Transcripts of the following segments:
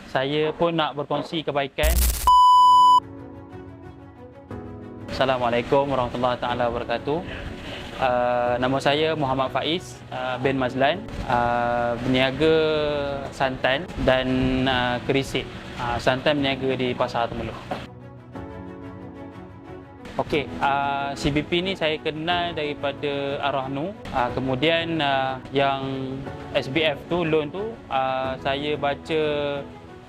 Saya pun nak berkongsi kebaikan. Assalamualaikum warahmatullahi taala wabarakatuh. Nama saya Muhammad Faiz bin Mazlan, berniaga santan dan kerisik. Santan berniaga di Pasar Temerloh. Okey, CBP ni saya kenal daripada Arwah Nu. Kemudian yang SBF tu, loan tu, saya baca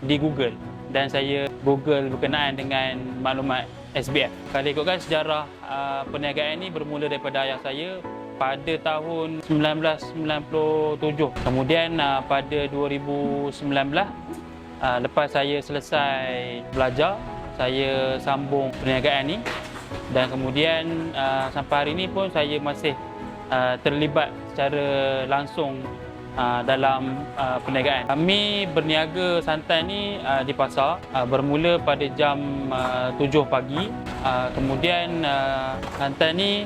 di Google dan saya Google berkenaan dengan maklumat SBF. Kalau ikutkan sejarah perniagaan ni bermula daripada ayah saya pada tahun 1997. Kemudian pada 2019, lepas saya selesai belajar, saya sambung perniagaan ni. Dan kemudian sampai hari ini pun saya masih terlibat secara langsung dalam perniagaan. Kami berniaga santan ni di pasar bermula pada jam 7 pagi. Kemudian santan ni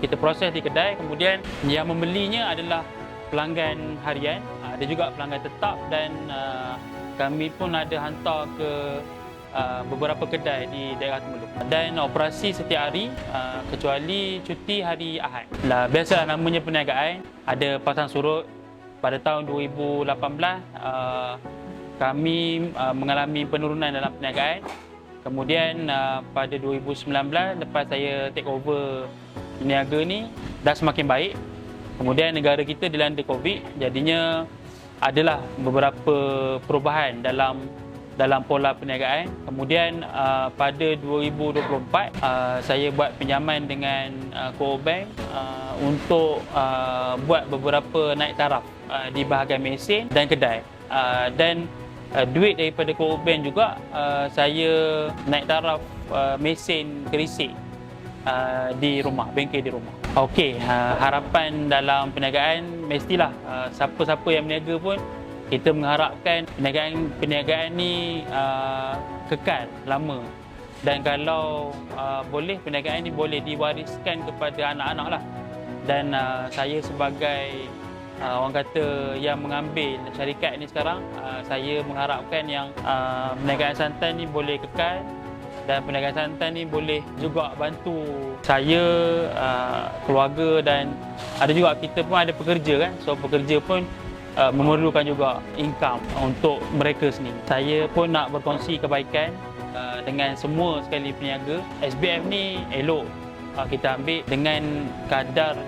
kita proses di kedai. Kemudian yang membelinya adalah pelanggan harian, ada juga pelanggan tetap, dan kami pun ada hantar ke beberapa kedai di daerah Temerloh. Dan operasi setiap hari kecuali cuti hari Ahad. Biasalah namanya perniagaan, ada pasang surut. Pada tahun 2018 kami mengalami penurunan dalam perniagaan. Kemudian pada 2019 lepas saya take over niaga ni dah semakin baik. Kemudian negara kita dilanda Covid, jadinya adalah beberapa perubahan dalam pola perniagaan. Kemudian pada 2024 saya buat pinjaman dengan Co-op Bank untuk buat beberapa naik taraf di bahagian mesin dan kedai. Dan duit daripada Co-op Bank juga saya naik taraf mesin kerisik di rumah, bengkel di rumah. Okey, harapan dalam perniagaan mestilah siapa-siapa yang berniaga pun kita mengharapkan perniagaan ni kekal lama, dan kalau boleh perniagaan ni boleh diwariskan kepada anak-anak lah. Dan saya sebagai orang kata yang mengambil syarikat ni sekarang, saya mengharapkan yang perniagaan santan ni boleh kekal, dan perniagaan santan ni boleh juga bantu saya, keluarga, dan ada juga kita pun ada pekerja kan, so pekerja pun memerlukan juga income untuk mereka sendiri. Saya pun nak berkongsi kebaikan dengan semua sekali peniaga. SBF ni elok kita ambil dengan kadar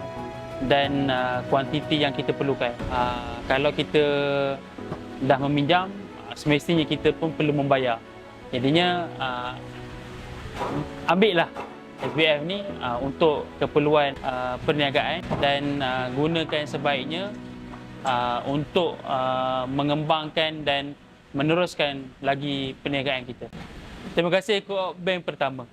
dan kuantiti yang kita perlukan. Kalau kita dah meminjam, semestinya kita pun perlu membayar. Jadinya ambillah SBF ni untuk keperluan perniagaan, dan gunakan sebaiknya untuk mengembangkan dan meneruskan lagi perniagaan kita. Terima kasih Co-op Bank Pertama.